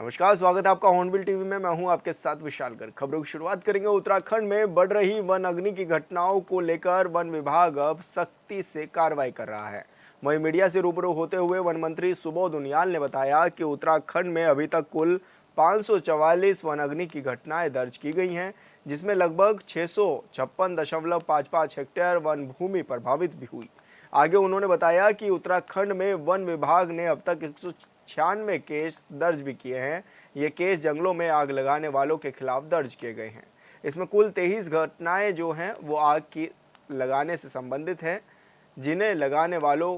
नमस्कार, स्वागत है आपका हॉर्नबिल टीवी में। मैं हूं आपके साथ विशाल गर्ग। खबरों की शुरुआत करेंगे। उत्तराखंड में बढ़ रही वन अग्नि की घटनाओं को लेकर वन विभाग अब सख्ती से कार्रवाई कर रहा है। वहीं मीडिया से रूबरू होते हुए वन मंत्री सुबोध उनियाल ने बताया कि उत्तराखंड में अभी तक कुल 544 वन अग्नि की घटनाएं दर्ज की गई हैं, जिसमें लगभग 656.55 हेक्टेयर वन भूमि प्रभावित भी हुई। आगे उन्होंने बताया कि उत्तराखंड में वन विभाग ने अब तक 196 केस दर्ज भी किए हैं। ये केस जंगलों में आग लगाने वालों के खिलाफ दर्ज किए गए हैं। इसमें कुल 23 घटनाएं जो हैं वो आग की लगाने से संबंधित हैं, जिन्हें लगाने वालों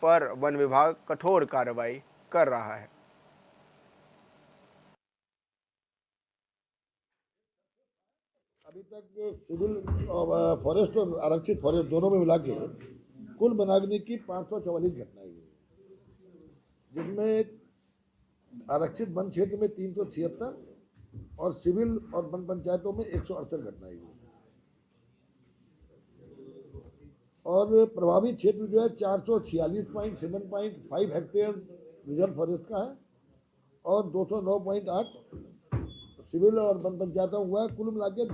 पर वन विभाग कठोर कार्रवाई कर रहा है। अभी तक सिविल फॉरेस्ट और आरक्षित फॉरेस्ट दोनों में मिला के कुल वनाग्नि की 544 घटनाएं हुई, जिसमें आरक्षित वन क्षेत्र में 376 और सिविल और वन पंचायतों में 168 घटनाएं हुई। और प्रभावित क्षेत्र जो है 446.7.5 हेक्टेयर रिजर्व फॉरेस्ट का है और 209.8 सिविल और वन पंचायतों हुआ है। कुल मिला के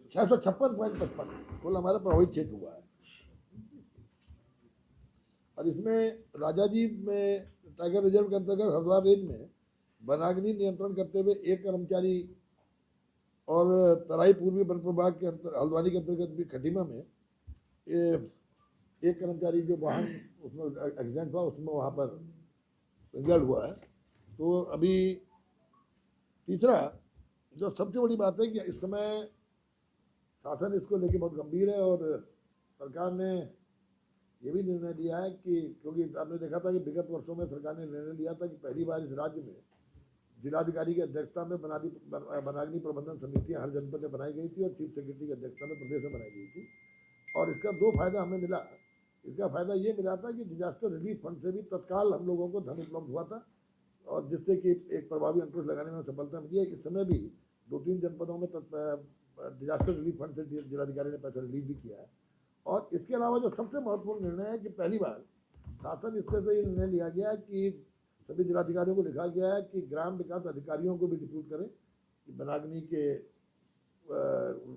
656.55 कुल हमारा प्रभावित क्षेत्र हुआ है। और इसमें राजाजी में टाइगर रिजर्व के अंतर्गत हरिद्वार रेंज में वनाग्नि नियंत्रण करते हुए एक कर्मचारी और तराई पूर्वी वन प्रभाग के हल्द्वानी के अंतर्गत भी खटीमा में एक कर्मचारी जो वाहन उसमें एक्सीडेंट हुआ, उसमें वहाँ पर इंजर्ड हुआ है। तो अभी तीसरा जो सबसे बड़ी बात है कि इस समय शासन इसको लेके बहुत गंभीर है और सरकार ने ये भी निर्णय लिया है कि क्योंकि आपने देखा था कि विगत वर्षों में सरकार ने निर्णय लिया था कि पहली बार इस राज्य में जिलाधिकारी की अध्यक्षता में वनाग्नि प्रबंधन समितियां हर जनपद में बनाई गई थी और चीफ सेक्रेटरी की अध्यक्षता में प्रदेश में बनाई गई थी। और इसका दो फायदा हमें मिला। इसका फायदा ये मिला था कि डिजास्टर रिलीफ फंड से भी तत्काल हम लोगों को धन उपलब्ध हुआ था और जिससे कि एक प्रभावी अंकुश लगाने में सफलता मिली है। इस समय भी 2-3 जनपदों में डिजास्टर रिलीफ फंड से जिलाधिकारी ने पैसा रिलीज भी किया है। और इसके अलावा जो सबसे महत्वपूर्ण निर्णय है कि पहली बार शासन स्तर पर यह निर्णय लिया गया कि सभी जिलाधिकारियों को लिखा गया है कि ग्राम विकास अधिकारियों को भी डिप्यूट करें कि वनाग्नि के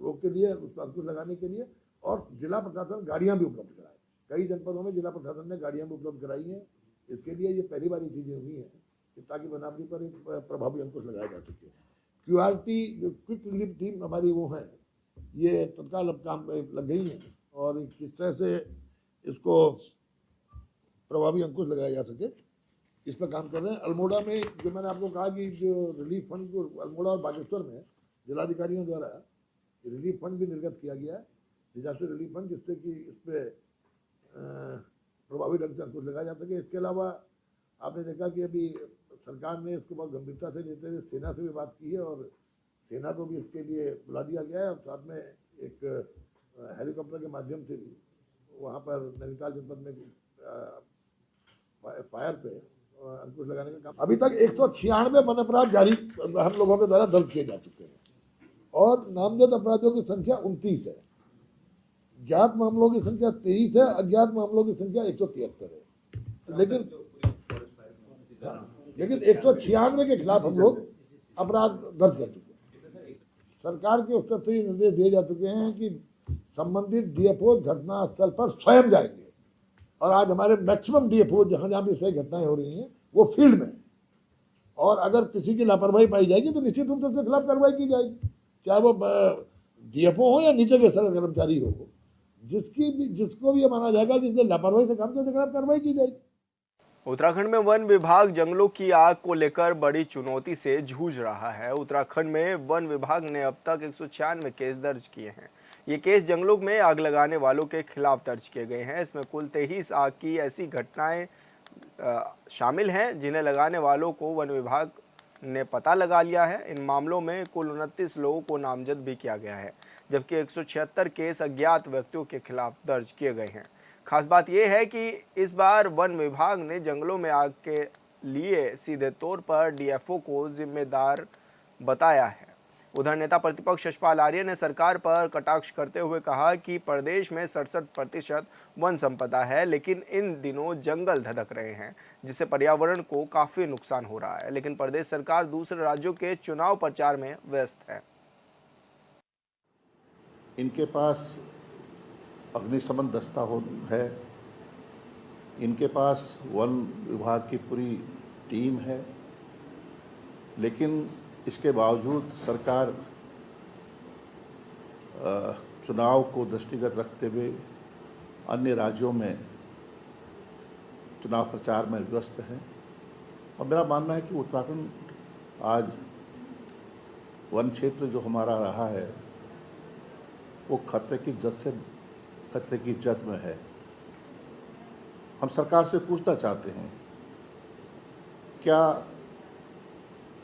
रोक के लिए, उस पर अंकुश लगाने के लिए, और जिला प्रशासन गाड़ियां भी उपलब्ध कराए। कई जनपदों में जिला प्रशासन ने गाड़ियां भी उपलब्ध कराई हैं। इसके लिए ये पहली बार ये चीज़ें हुई हैं कि ताकि वनाग्नि पर एक प्रभावी अंकुश लगाया जा सके। QRT जो क्विक रिलीफ टीम हमारी वो है, ये तत्काल अब काम लग गई हैं और किस तरह से इसको प्रभावी अंकुश लगाया जा सके इस पर काम कर रहे हैं। अल्मोड़ा में जो मैंने आपको कहा कि जो रिलीफ फंड को अल्मोड़ा और बागेश्वर में जिलाधिकारियों द्वारा रिलीफ फंड भी निर्गत किया गया है, डिजास्टर रिलीफ फंड, जिससे कि इस पर प्रभावी ढंग से अंकुश लगाया जा सके। इसके अलावा आपने देखा कि अभी सरकार ने इसको बहुत गंभीरता से लेते हुए सेना से भी बात की है और सेना को भी इसके लिए बुला दिया गया है और साथ में एक हेलीकॉप्टर के माध्यम से भी वहाँ पर नैनीताल जनपद में फायर पे अंकुश लगाने का काम। अभी तक 196 वन अपराध जारी हम लोगों के द्वारा दर्ज किए जा चुके हैं और नामजद अपराधियों की संख्या 29 है। ज्ञात मामलों की संख्या 23 है, अज्ञात मामलों की संख्या 173 है। लेकिन 196 के खिलाफ हम लोग अपराध दर्ज कर चुके हैं। सरकार के स्तर से निर्देश दिए जा चुके हैं कि संबंधित DFO घटना स्थल पर स्वयं जाएंगे और आज हमारे मैक्सिमम DFO जहाँ जहाँ भी सही घटनाएं हो रही हैं वो फील्ड में, और अगर किसी की लापरवाही पाई जाएगी तो निश्चित रूप से उसके खिलाफ कार्रवाई की जाएगी, चाहे वो DFO हो या नीचे के स्तर कर्मचारी हो। जिसको भी ये माना जाएगा जिसने लापरवाही से काम किया उसके खिलाफ कार्रवाई की जाएगी। उत्तराखंड में वन विभाग जंगलों की आग को लेकर बड़ी चुनौती से जूझ रहा है। उत्तराखंड में वन विभाग ने अब तक 196 केस दर्ज किए हैं। ये केस जंगलों में आग लगाने वालों के खिलाफ दर्ज किए गए हैं। इसमें कुल 23 आग की ऐसी घटनाएं शामिल हैं जिन्हें लगाने वालों को वन विभाग ने पता लगा लिया है। इन मामलों में कुल 29 लोगों को नामजद भी किया गया है, जबकि 176 केस अज्ञात व्यक्तियों के खिलाफ दर्ज किए गए हैं। खास बात यह है कि इस बार वन विभाग ने जंगलों में आग के लिए सीधे तौर पर DFO को जिम्मेदार बताया है। उधर नेता प्रतिपक्ष यशपाल आर्य ने सरकार पर कटाक्ष करते हुए कहा कि प्रदेश में 67% वन संपदा है, लेकिन इन दिनों जंगल धधक रहे हैं, जिससे पर्यावरण को काफी नुकसान हो रहा है। लेकिन प्रदेश सरकार दूसरे राज्यों के चुनाव प्रचार में व्यस्त है। इनके पास अग्निशमन दस्ता है, इनके पास वन विभाग की पूरी टीम है, लेकिन इसके बावजूद सरकार चुनाव को दृष्टिगत रखते हुए अन्य राज्यों में चुनाव प्रचार में व्यस्त है। और मेरा मानना है कि उत्तराखंड आज वन क्षेत्र जो हमारा रहा है वो खतरे की जद में है। हम सरकार से पूछना चाहते हैं, क्या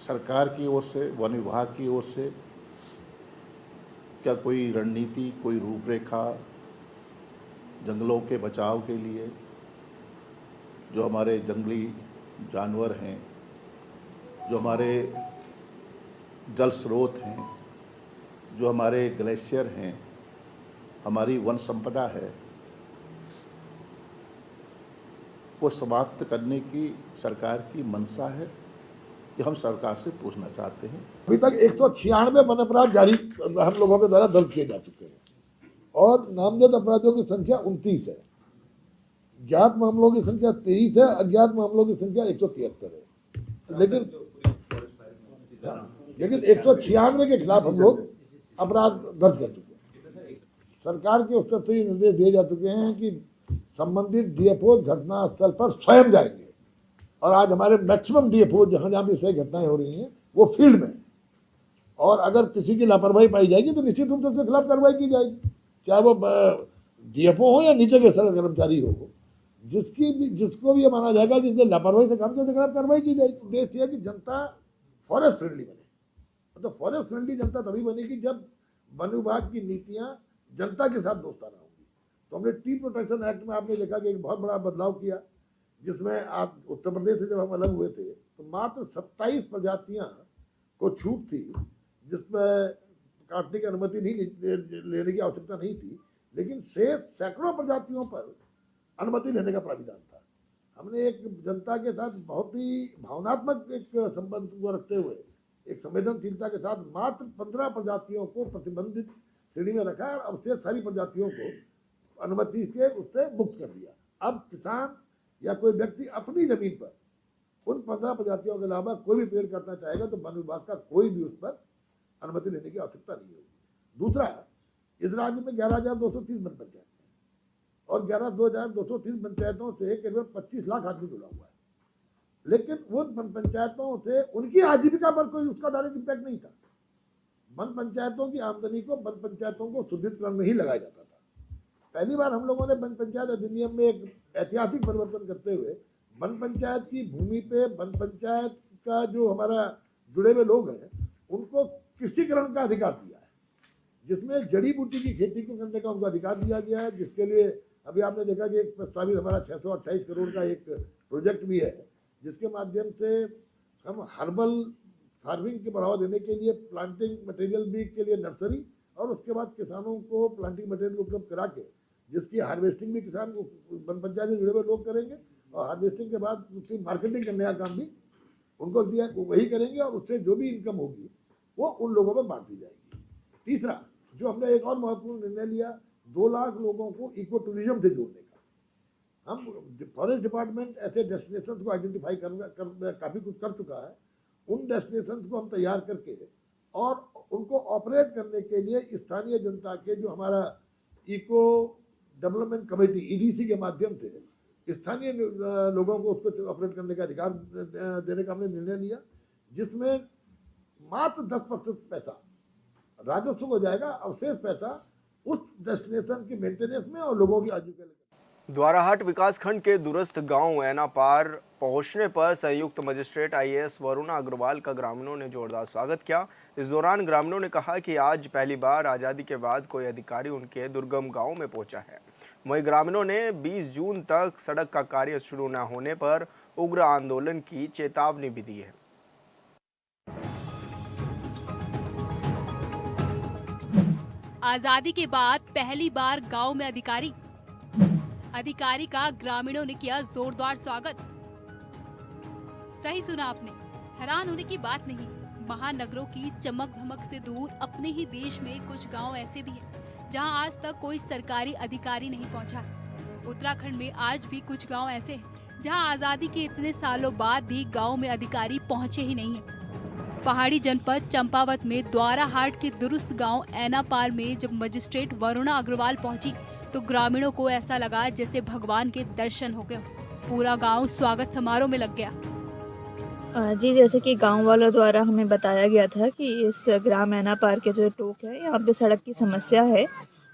सरकार की ओर से, वन विभाग की ओर से क्या कोई रणनीति, कोई रूपरेखा जंगलों के बचाव के लिए, जो हमारे जंगली जानवर हैं, जो हमारे जल स्रोत हैं, जो हमारे ग्लेशियर हैं, हमारी वन संपदा है, को समाप्त करने की सरकार की मंशा है, ये हम सरकार से पूछना चाहते हैं। अभी तक 196 वन अपराध जारी हम लोगों के द्वारा दर्ज किए जा चुके हैं और नामजद अपराधियों की संख्या 29 है। ज्ञात मामलों की संख्या 23 है, अज्ञात मामलों की संख्या 173 है। लेकिन 196 के खिलाफ हम लोग अपराध दर्ज कर चुके हैं। सरकार के स्तर से ये निर्देश दिए जा चुके हैं कि संबंधित डीएफओ घटना स्थल पर स्वयं जाएंगे और आज हमारे मैक्सिमम डीएफओ जहाँ जहाँ भी सही घटनाएं हो रही हैं वो फील्ड में है और अगर किसी की लापरवाही पाई जाएगी तो निश्चित रूप से उसके खिलाफ कार्रवाई की जाएगी, चाहे वो डीएफओ हो या नीचे के स्तर कर्मचारी हो। जिसको भी ये माना जाएगा जिसने लापरवाही से काम किया उसके खिलाफ कार्रवाई की जाएगी। उद्देश्य है कि जनता फॉरेस्ट फ्रेंडली बने। मतलब फॉरेस्ट फ्रेंडली जनता तभी बनेगी जब वन विभाग की नीतियाँ जनता के साथ दोस्ताना होंगी। तो हमने टी प्रोटेक्शन एक्ट में आपने देखा कि एक बहुत बड़ा बदलाव किया, जिसमें आप उत्तर प्रदेश से जब हम अलग हुए थे तो मात्र 27 प्रजातियां को छूट थी, जिसमें काटने की अनुमति नहीं लेने की आवश्यकता नहीं थी, लेकिन शेष सैकड़ों प्रजातियों पर अनुमति लेने का प्राविधान था। हमने एक जनता के साथ बहुत ही भावनात्मक एक संबंध को रखते हुए एक संवेदनशीलता के साथ मात्र 15 प्रजातियों को प्रतिबंधित श्रेणी में रखा और अब से सारी प्रजातियों को अनुमति के उससे मुक्त कर दिया। अब किसान या कोई व्यक्ति अपनी जमीन पर उन 15 प्रजातियों के अलावा कोई भी पेड़ काटना चाहेगा तो वन विभाग का कोई भी उस पर अनुमति लेने की आवश्यकता नहीं होगी। दूसरा, इस राज्य में 11,230 वन पंचायत हैं और 11,230 पंचायतों से करीब 25 लाख आदमी जुड़ा हुआ है, लेकिन वो वन पंचायतों से उनकी आजीविका पर कोई उसका डायरेक्ट इम्पैक्ट नहीं था। वन पंचायतों की आमदनी को वन पंचायतों को शुद्धिकरण में ही लगाया जाता था। पहली बार हम लोगों ने वन पंचायत अधिनियम में एक ऐतिहासिक परिवर्तन करते हुए वन पंचायत की भूमि पे वन पंचायत का जो हमारा जुड़े हुए लोग हैं उनको कृषिकरण का अधिकार दिया है, जिसमें जड़ी बूटी की खेती को करने का उनको अधिकार दिया गया है, जिसके लिए अभी आपने देखा कि एक प्रस्तावित हमारा 628 करोड़ का एक प्रोजेक्ट भी है, जिसके माध्यम से हम हर्बल फार्मिंग के बढ़ावा देने के लिए प्लांटिंग मटेरियल भी के लिए नर्सरी और उसके बाद किसानों को प्लांटिंग मटेरियल उपलब्ध करा के जिसकी हार्वेस्टिंग भी किसान वन पंचायत से जुड़े हुए लोग करेंगे और हार्वेस्टिंग के बाद उसकी मार्केटिंग करने का काम भी उनको दिया वही करेंगे और उससे जो भी इनकम होगी वो उन लोगों में बांट दी जाएगी। तीसरा, जो हमने एक और महत्वपूर्ण निर्णय लिया, 2 लाख लोगों को इको टूरिज्म से जोड़ने का। हम फॉरेस्ट डिपार्टमेंट ऐसे डेस्टिनेशन को आइडेंटिफाई कर काफ़ी कुछ कर चुका है। उन डेस्टिनेशन को हम तैयार करके और उनको ऑपरेट करने के लिए स्थानीय जनता के जो हमारा इको डेवलपमेंट कमेटी ईडीसी के माध्यम से स्थानीय लोगों को उसको ऑपरेट करने का अधिकार देने का हमने निर्णय लिया, जिसमें मात्र 10% पैसा राजस्व हो जाएगा, अवशेष पैसा उस डेस्टिनेशन की मेंटेनेंस में और लोगों की आजीविका के। द्वाराहाट विकासखंड के दूरस्थ गांव ऐना पार पहुंचने पर संयुक्त मजिस्ट्रेट आईएएस वरुणा अग्रवाल का ग्रामीणों ने जोरदार स्वागत किया। इस दौरान ग्रामीणों ने कहा कि आज पहली बार आज़ादी के बाद कोई अधिकारी उनके दुर्गम गांव में पहुंचा है। वहीं ग्रामीणों ने 20 जून तक सड़क का कार्य शुरू न होने पर उग्र आंदोलन की चेतावनी भी दी है। आजादी के बाद पहली बार गांव में अधिकारी का ग्रामीणों ने किया जोरदार स्वागत। सही सुना आपने, हैरान होने की बात नहीं। महानगरों की चमक धमक से दूर अपने ही देश में कुछ गांव ऐसे भी हैं जहां आज तक कोई सरकारी अधिकारी नहीं पहुंचा। उत्तराखंड में आज भी कुछ गांव ऐसे हैं जहां आजादी के इतने सालों बाद भी गांव में अधिकारी पहुंचे ही नहीं हैं। पहाड़ी जनपद चंपावत में द्वाराहाट के दुरुस्त गांव ऐनापार में जब मजिस्ट्रेट वरुणा अग्रवाल पहुंची तो ग्रामीणों को ऐसा लगा जैसे भगवान के दर्शन हो गए। पूरा गांव स्वागत समारोह में लग गया। जी, जैसे कि गांव वालों द्वारा हमें बताया गया था कि इस ग्राम ऐनापार के जो टोक है यहाँ पे सड़क की समस्या है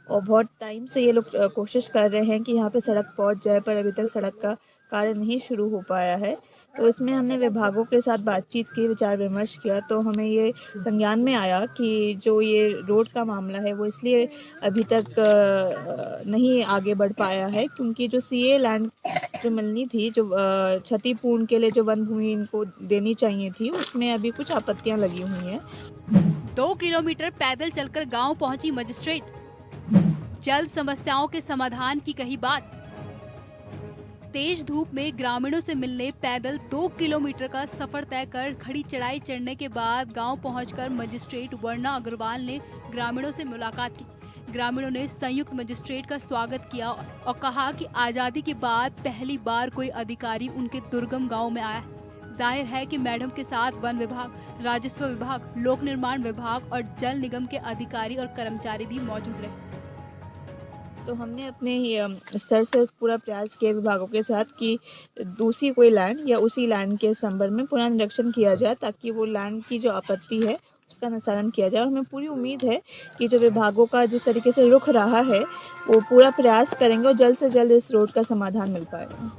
और बहुत टाइम से ये लोग कोशिश कर रहे हैं कि यहाँ पे सड़क पहुँच जाए, पर अभी तक सड़क का कार्य नहीं शुरू हो पाया है। तो इसमें हमने विभागों के साथ बातचीत की, विचार विमर्श किया, तो हमें ये संज्ञान में आया कि जो ये रोड का मामला है वो इसलिए अभी तक नहीं आगे बढ़ पाया है क्योंकि जो सीए लैंड जो मिलनी थी, जो क्षतिपूर्ण के लिए जो वन भूमि इनको देनी चाहिए थी, उसमें अभी कुछ आपत्तियां लगी हुई हैं। 2 किलोमीटर पैदल चलकर गांव पहुंची मजिस्ट्रेट, जल्द समस्याओं के समाधान की कही बात। तेज धूप में ग्रामीणों से मिलने पैदल 2 किलोमीटर का सफर तय कर खड़ी चढ़ाई चढ़ने के बाद गांव पहुंचकर मजिस्ट्रेट वरुणा अग्रवाल ने ग्रामीणों से मुलाकात की। ग्रामीणों ने संयुक्त मजिस्ट्रेट का स्वागत किया और कहा कि आजादी के बाद पहली बार कोई अधिकारी उनके दुर्गम गांव में आया है। जाहिर है कि मैडम के साथ वन विभाग, राजस्व विभाग, लोक निर्माण विभाग और जल निगम के अधिकारी और कर्मचारी भी मौजूद रहे। तो हमने अपने स्तर से पूरा प्रयास किया विभागों के साथ कि दूसरी कोई लैंड या उसी लैंड के संबंध में पुनः निरीक्षण किया जाए ताकि वो लैंड की जो आपत्ति है उसका निस्तारण किया जाए। और हमें पूरी उम्मीद है कि जो विभागों का जिस तरीके से रुख रहा है वो पूरा प्रयास करेंगे और जल्द से जल्द इस रोड का समाधान मिल पाएगा।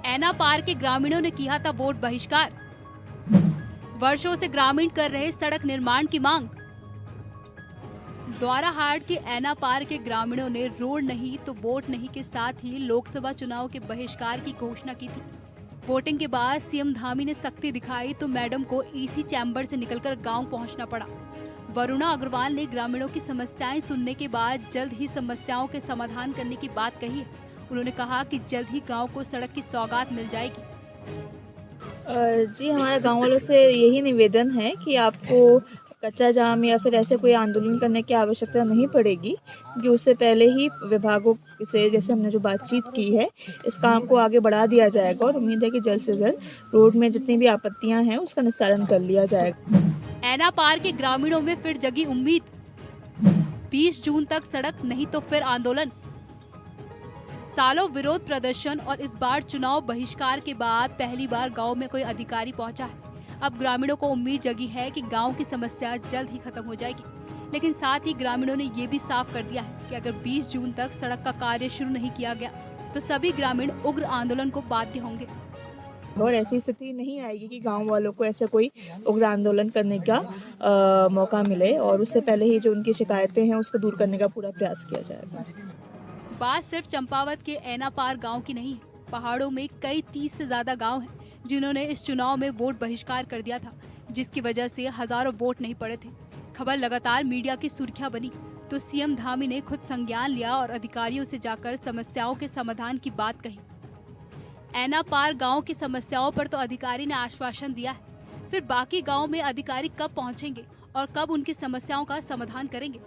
ऐनापार के ग्रामीणों ने किया था वोट बहिष्कार। वर्षों से ग्रामीण कर रहे सड़क निर्माण की मांग। द्वाराहाट के ऐनापार के ग्रामीणों ने रोड नहीं तो वोट नहीं के साथ ही लोकसभा चुनाव के बहिष्कार की घोषणा की थी। वोटिंग के बाद सीएम धामी ने सख्ती दिखाई तो मैडम को ईसी चैम्बर से निकलकर गांव पहुंचना पड़ा। वरुणा अग्रवाल ने ग्रामीणों की समस्याएं सुनने के बाद जल्द ही समस्याओं के समाधान करने की बात कही है। उन्होंने कहा कि जल्द ही गांव को सड़क की सौगात मिल जाएगी। जी, हमारे गांव वालों से यही निवेदन है कि आपको कच्चा जाम या फिर ऐसे कोई आंदोलन करने की आवश्यकता नहीं पड़ेगी कि उससे पहले ही विभागों से जैसे हमने जो बातचीत की है इस काम को आगे बढ़ा दिया जाएगा और उम्मीद है कि जल्द से जल्द रोड में जितनी भी आपत्तियां हैं उसका निस्तारण कर लिया जाएगा। ऐनापार के ग्रामीणों में फिर जगी उम्मीद। 20 जून तक सड़क नहीं तो फिर आंदोलन। सालों विरोध प्रदर्शन और इस बार चुनाव बहिष्कार के बाद पहली बार गांव में कोई अधिकारी पहुंचा है। अब ग्रामीणों को उम्मीद जगी है कि गांव की समस्या जल्द ही खत्म हो जाएगी। लेकिन साथ ही ग्रामीणों ने ये भी साफ कर दिया है कि अगर 20 जून तक सड़क का कार्य शुरू नहीं किया गया तो सभी ग्रामीण उग्र आंदोलन को बाध्य होंगे। और ऐसी स्थिति नहीं आएगी कि गांव वालों को ऐसा कोई उग्र आंदोलन करने का मौका मिले और उससे पहले ही जो उनकी शिकायतें हैं उसको दूर करने का पूरा प्रयास किया जाएगा। बात सिर्फ चंपावत के ऐनापार गांव की नहीं है। पहाड़ों में कई 30 से ज्यादा गांव हैं जिन्होंने इस चुनाव में वोट बहिष्कार कर दिया था, जिसकी वजह से हजारों वोट नहीं पड़े थे। खबर लगातार मीडिया की सुर्खियां बनी तो सीएम धामी ने खुद संज्ञान लिया और अधिकारियों से जाकर समस्याओं के समाधान की बात कही। ऐनापार गांव की समस्याओं पर तो अधिकारी ने आश्वासन दिया है, फिर बाकी गांव में अधिकारी कब पहुंचेंगे और कब उनकी समस्याओं का समाधान करेंगे।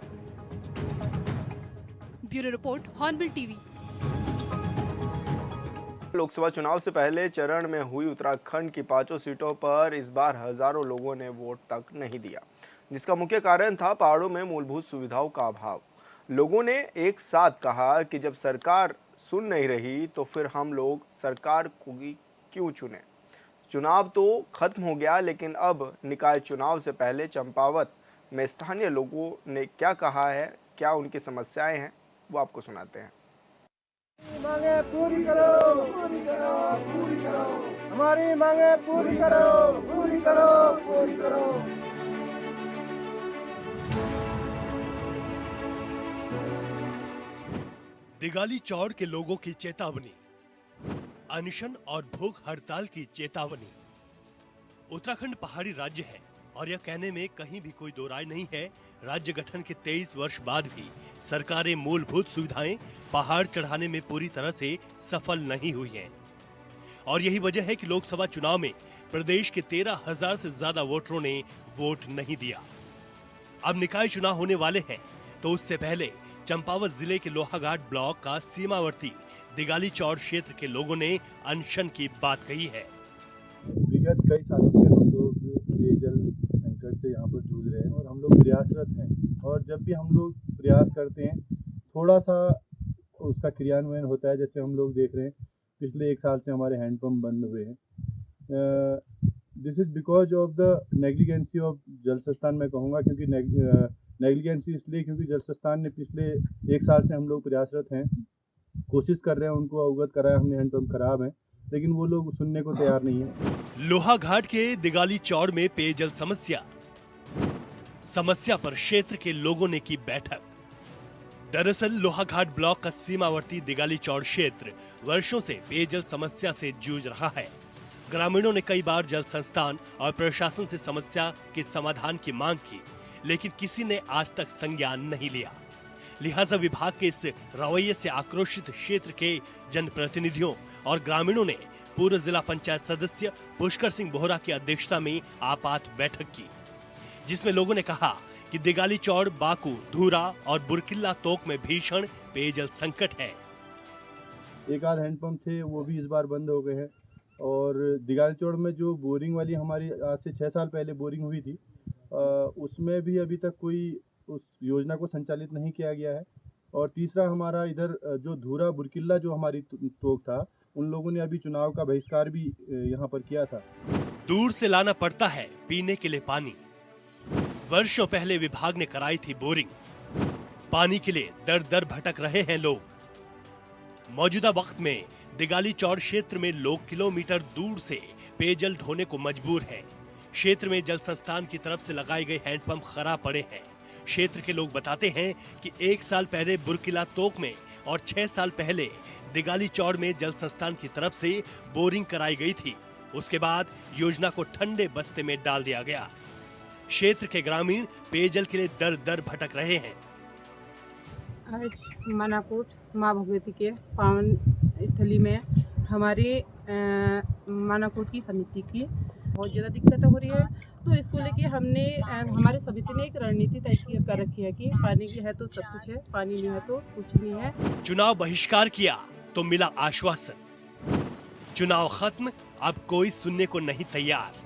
Bureau report, hornbill TV. Lok Sabha चुनाव से पहले चरण में हुई उत्तराखंड की 5 सीटों पर इस बार हजारों लोगों ने वोट तक नहीं दिया, जिसका मुख्य कारण था पहाड़ों में मूलभूत सुविधाओं का अभाव। लोगों ने एक साथ कहा कि जब सरकार सुन नहीं रही तो फिर हम लोग सरकार को क्यों चुने। चुनाव तो खत्म हो गया, लेकिन अब निकाय चुनाव से पहले चंपावत में स्थानीय लोगों ने क्या कहा है, क्या उनकी समस्याएं हैं, वो आपको सुनाते हैं। मांगे पूरी करो, पूरी करो, पूरी करो। हमारी मांगे पूरी करो, पूरी करो, पूरी करो। दिगाली चौड़ के लोगों की चेतावनी, अनशन और भूख हड़ताल की चेतावनी। उत्तराखंड पहाड़ी राज्य है और यह कहने में कहीं भी कोई दो राय नहीं है, राज्य गठन के 23 वर्ष बाद भी सरकारें मूलभूत सुविधाएं पहाड़ चढ़ाने में पूरी तरह से सफल नहीं हुई हैं। और यही वजह है कि लोकसभा चुनाव में प्रदेश के 13,000 से ज्यादा वोटरों ने वोट नहीं दिया। अब निकाय चुनाव होने वाले हैं, तो उससे पहले चंपावत जिले के लोहाघाट ब्लॉक का सीमावर्ती दिगाली चौड़ क्षेत्र के लोगों ने अनशन की बात कही है। विगत कई सालों से हम लोग पेयजल संकट से यहाँ पर जूझ रहे हैं और हम लोग प्रयासरत हैं। और जब भी हम लोग प्रयास करते हैं, थोड़ा सा उसका क्रियान्वयन होता है। जैसे हम लोग देख रहे हैं, पिछले 1 साल से हमारे हैंडपम्प बंद हुए हैं। This is because of the negligence of जल संस्थान, मैं कहूँगा, क्योंकि नेग्लिजेंसी इसलिए क्योंकि जल संस्थान ने पिछले 1 साल से हम लोग प्रयासरत हैं, कोशिश कर रहे हैं, उनको अवगत कराया हमने हैंडपम्प खराब है, लेकिन वो लोग सुनने को तैयार नहीं है। लोहाघाट के दिगाली चौड़ में पेयजल समस्या पर क्षेत्र के लोगों ने की बैठक। दरअसल लोहाघाट ब्लॉक का सीमावर्ती दिगाली चौड़ क्षेत्र वर्षों से पेयजल समस्या से जूझ रहा है। ग्रामीणों ने कई बार जल संस्थान और प्रशासन से समस्या के समाधान की मांग की, लेकिन किसी ने आज तक संज्ञान नहीं लिया। लिहाजा विभाग के इस रवैये से आक्रोशित क्षेत्र के जनप्रतिनिधियों और ग्रामीणों ने पूर्व जिला पंचायत सदस्य पुष्कर सिंह बोहरा की अध्यक्षता में आपात बैठक की, जिसमें लोगों ने कहा कि दिगाली चौड़, बाकू, धूरा और बुरकिल्ला तोक में भीषण पेयजल संकट है। एक आध हैंडपम्प थे, वो भी इस बार बंद हो गए हैं। और दिगाली चौड़ में जो बोरिंग वाली हमारी आज से 6 साल पहले बोरिंग हुई थी, उसमें भी अभी तक कोई उस योजना को संचालित नहीं किया गया है। और तीसरा हमारा इधर जो धूरा बुरकिल्ला जो हमारी तोक था, उन लोगों ने अभी चुनाव का बहिष्कार भी यहाँ पर किया था। दूर से लाना पड़ता है पीने के लिए पानी। वर्षों पहले विभाग ने कराई थी बोरिंग। पानी के लिए दर दर भटक रहे हैं लोग। मौजूदा वक्त में दिगाली चौड़ क्षेत्र में लोग किलोमीटर दूर से पेयजल ढोने को मजबूर हैं। क्षेत्र में जल संस्थान की तरफ से लगाए गए हैंडपंप खराब पड़े हैं। क्षेत्र के लोग बताते हैं कि 1 साल पहले बुरकिला तोक में और 6 साल पहले दिगाली चौड़ में जल संस्थान की तरफ से बोरिंग कराई गई थी। उसके बाद योजना को ठंडे बस्ते में डाल दिया गया। क्षेत्र के ग्रामीण पेयजल के लिए दर दर भटक रहे हैं। आज मानाकोट माँ भगवती के पावन स्थली में हमारे मानाकोट की समिति की बहुत ज़्यादा दिक्कत हो रही है। तो इसको लेके हमने हमारे समिति ने एक रणनीति तय कर रखी है कि पानी की है तो सब कुछ है, पानी नहीं है तो कुछ नहीं है। चुनाव बहिष्कार किया तो मिला आश्वासन। चुनाव खत्म, अब कोई सुनने को नहीं तैयार।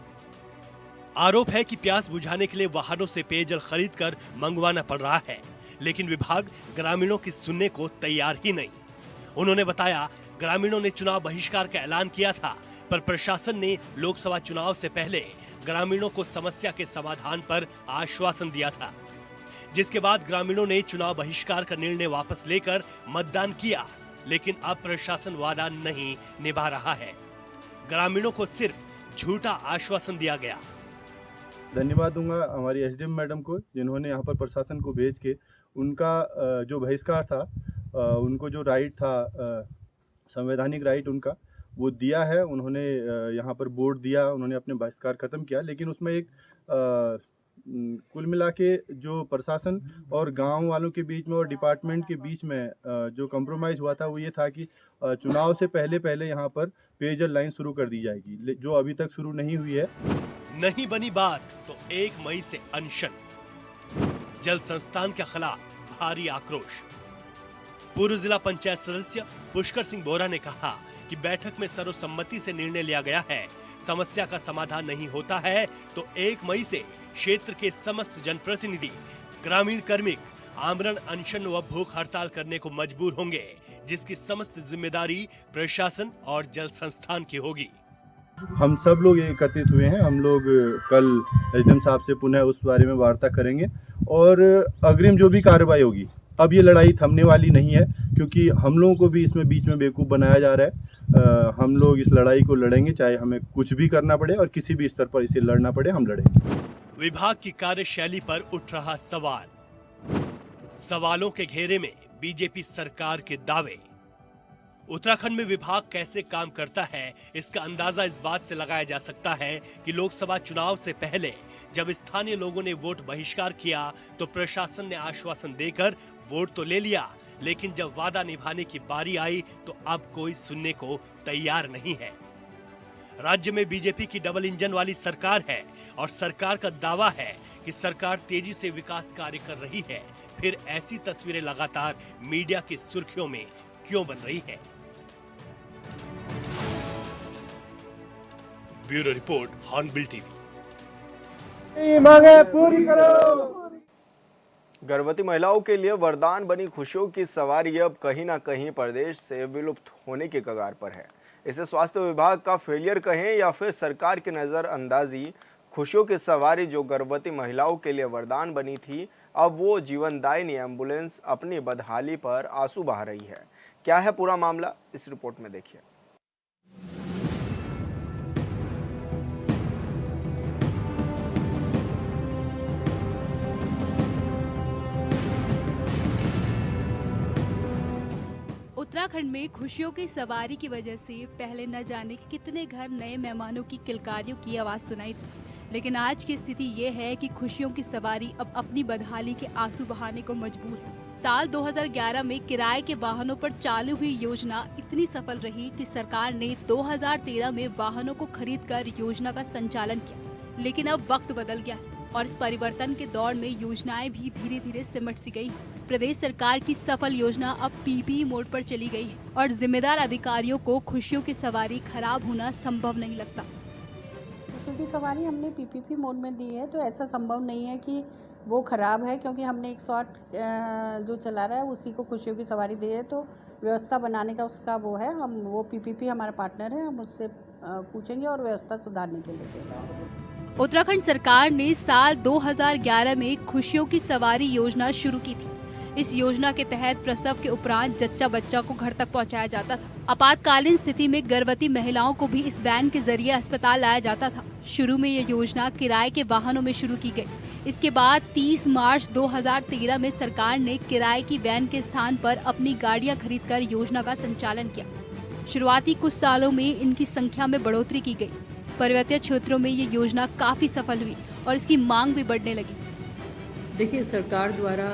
आरोप है कि प्यास बुझाने के लिए वाहनों से पेयजल खरीदकर मंगवाना पड़ रहा है, लेकिन विभाग ग्रामीणों की सुनने को तैयार ही नहीं। उन्होंने बताया, ग्रामीणों ने चुनाव बहिष्कार का ऐलान किया था, पर प्रशासन ने लोकसभा चुनाव से पहले ग्रामीणों को समस्या के समाधान पर आश्वासन दिया था, जिसके बाद ग्रामीणों ने चुनाव बहिष्कार का निर्णय वापस लेकर मतदान किया, लेकिन अब प्रशासन वादा नहीं निभा रहा है। ग्रामीणों को सिर्फ झूठा आश्वासन दिया गया। धन्यवाद दूंगा हमारी एसडीएम मैडम को, जिन्होंने यहाँ पर प्रशासन को भेज के उनका जो बहिष्कार था, उनको जो राइट था, संवैधानिक राइट उनका, वो दिया है। उन्होंने यहाँ पर बोर्ड दिया, उन्होंने अपने बहिष्कार खत्म किया। लेकिन उसमें एक कुल मिला के जो प्रशासन और गांव वालों के बीच में और डिपार्टमेंट के बीच में जो कॉम्प्रोमाइज़ हुआ था, वो ये था कि चुनाव से पहले यहाँ पर पेयजल लाइन शुरू कर दी जाएगी, जो अभी तक शुरू नहीं हुई है। नहीं बनी बात तो 1 मई से अनशन। जल संस्थान के खिलाफ भारी आक्रोश। पूर्व जिला पंचायत सदस्य पुष्कर सिंह बोहरा ने कहा कि बैठक में सर्वसम्मति से निर्णय लिया गया है। समस्या का समाधान नहीं होता है तो 1 मई से क्षेत्र के समस्त जनप्रतिनिधि, ग्रामीण कार्मिक आमरण अनशन व भूख हड़ताल करने को मजबूर होंगे, जिसकी समस्त जिम्मेदारी प्रशासन और जल संस्थान की होगी। हम सब लोग एकत्रित हुए हैं। हम लोग कल एसडीएम साहब से पुनः उस बारे में वार्ता करेंगे और अग्रिम जो भी कार्रवाई होगी, अब ये लड़ाई थमने वाली नहीं है, क्योंकि हम लोगों को भी इसमें बीच में बेवकूफ़ बनाया जा रहा है। हम लोग इस लड़ाई को लड़ेंगे, चाहे हमें कुछ भी करना पड़े और किसी भी स्तर पर इसे लड़ना पड़े, हम लड़ेंगे। विभाग की कार्यशैली पर उठ रहा सवाल। सवालों के घेरे में बीजेपी सरकार के दावे। उत्तराखंड में विभाग कैसे काम करता है, इसका अंदाजा इस बात से लगाया जा सकता है कि लोकसभा चुनाव से पहले जब स्थानीय लोगों ने वोट बहिष्कार किया तो प्रशासन ने आश्वासन देकर वोट तो ले लिया, लेकिन जब वादा निभाने की बारी आई तो अब कोई सुनने को तैयार नहीं है। राज्य में बीजेपी की डबल इंजन वाली सरकार है और सरकार का दावा है कि सरकार तेजी से विकास कार्य कर रही है। फिर ऐसी तस्वीरें लगातार मीडिया की सुर्खियों में क्यों बन रही है? Bureau report, hornbill TV. मांगे पूरी करो। गर्भवती महिलाओं के लिए वरदान बनी खुशियों की सवारी अब कहीं ना कहीं प्रदेश से विलुप्त होने के कगार पर है। इसे स्वास्थ्य विभाग का फेलियर कहें या फिर सरकार की नज़रअंदाजी, खुशियों की सवारी जो गर्भवती महिलाओं के लिए वरदान बनी थी, अब वो जीवनदायिनी एम्बुलेंस अपनी बदहाली पर आंसू बहा रही है। क्या है पूरा मामला, इस रिपोर्ट में देखिए। उत्तराखंड में खुशियों की सवारी की वजह से पहले न जाने कितने घर नए मेहमानों की किलकारियों की आवाज सुनाई थी, लेकिन आज की स्थिति ये है कि खुशियों की सवारी अब अपनी बदहाली के आंसू बहाने को मजबूर है। साल 2011 में किराए के वाहनों पर चालू हुई योजना इतनी सफल रही कि सरकार ने 2013 में वाहनों को खरीदकर योजना का संचालन किया, लेकिन अब वक्त बदल गया और इस परिवर्तन के दौर में योजनाएं भी धीरे धीरे सिमट सी गई। प्रदेश सरकार की सफल योजना अब पीपीई मोड पर चली गई है और जिम्मेदार अधिकारियों को खुशियों की सवारी खराब होना संभव नहीं लगता। खुशियों की सवारी हमने पीपीपी मोड में दी है, तो ऐसा संभव नहीं है कि वो खराब है, क्योंकि हमने 108 जो चला रहा है उसी को खुशियों की सवारी दी है। तो व्यवस्था बनाने का उसका वो है, हम वो पीपीपी हमारा पार्टनर है, हम उससे पूछेंगे और व्यवस्था सुधारने के लिए देंगे। उत्तराखंड सरकार ने साल 2011 में खुशियों की सवारी योजना शुरू की थी। इस योजना के तहत प्रसव के उपरांत जच्चा बच्चा को घर तक पहुंचाया जाता था। आपातकालीन स्थिति में गर्भवती महिलाओं को भी इस वैन के जरिए अस्पताल लाया जाता था। शुरू में ये योजना किराए के वाहनों में शुरू की गई। इसके बाद 30 मार्च 2013 में सरकार ने किराए की वैन के स्थान पर अपनी गाड़ियां खरीदकर योजना का संचालन किया। शुरुआती कुछ सालों में इनकी संख्या में बढ़ोतरी की गई। पर्वतीय क्षेत्रों में ये योजना काफी सफल हुई और इसकी मांग भी बढ़ने लगी। देखिए, सरकार द्वारा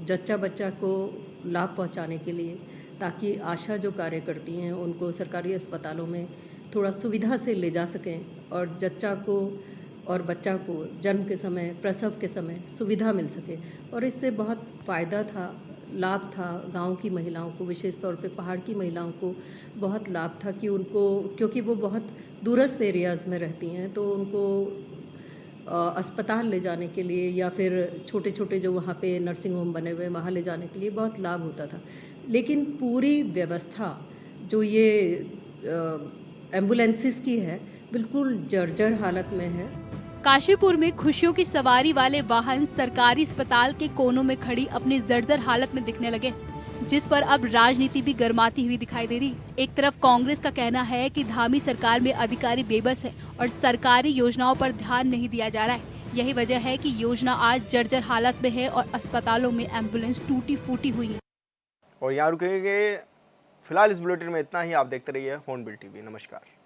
जच्चा बच्चा को लाभ पहुंचाने के लिए, ताकि आशा जो कार्य करती हैं उनको सरकारी अस्पतालों में थोड़ा सुविधा से ले जा सकें और जच्चा को और बच्चा को जन्म के समय, प्रसव के समय सुविधा मिल सके। और इससे बहुत फ़ायदा था, लाभ था गांव की महिलाओं को, विशेष तौर पे पहाड़ की महिलाओं को बहुत लाभ था कि उनको, क्योंकि वो बहुत दूरस्थ एरियाज़ में रहती हैं, तो उनको अस्पताल ले जाने के लिए या फिर छोटे छोटे जो वहाँ पे नर्सिंग होम बने हुए वहाँ ले जाने के लिए बहुत लाभ होता था। लेकिन पूरी व्यवस्था जो ये एम्बुलेंसेस की है बिल्कुल जर्जर हालत में है। काशीपुर में खुशियों की सवारी वाले वाहन सरकारी अस्पताल के कोनों में खड़ी अपनी जर्जर हालत में दिखने लगे, जिस पर अब राजनीति भी गर्माती हुई दिखाई दे रही। एक तरफ कांग्रेस का कहना है कि धामी सरकार में अधिकारी बेबस है और सरकारी योजनाओं पर ध्यान नहीं दिया जा रहा है। यही वजह है कि योजना आज जर्जर हालत में है और अस्पतालों में एम्बुलेंस टूटी फूटी हुई है। और यहाँ रुकेंगे फिलहाल इस बुलेटिन में इतना ही। आप देखते रहिए हॉर्नबिल टीवी। नमस्कार।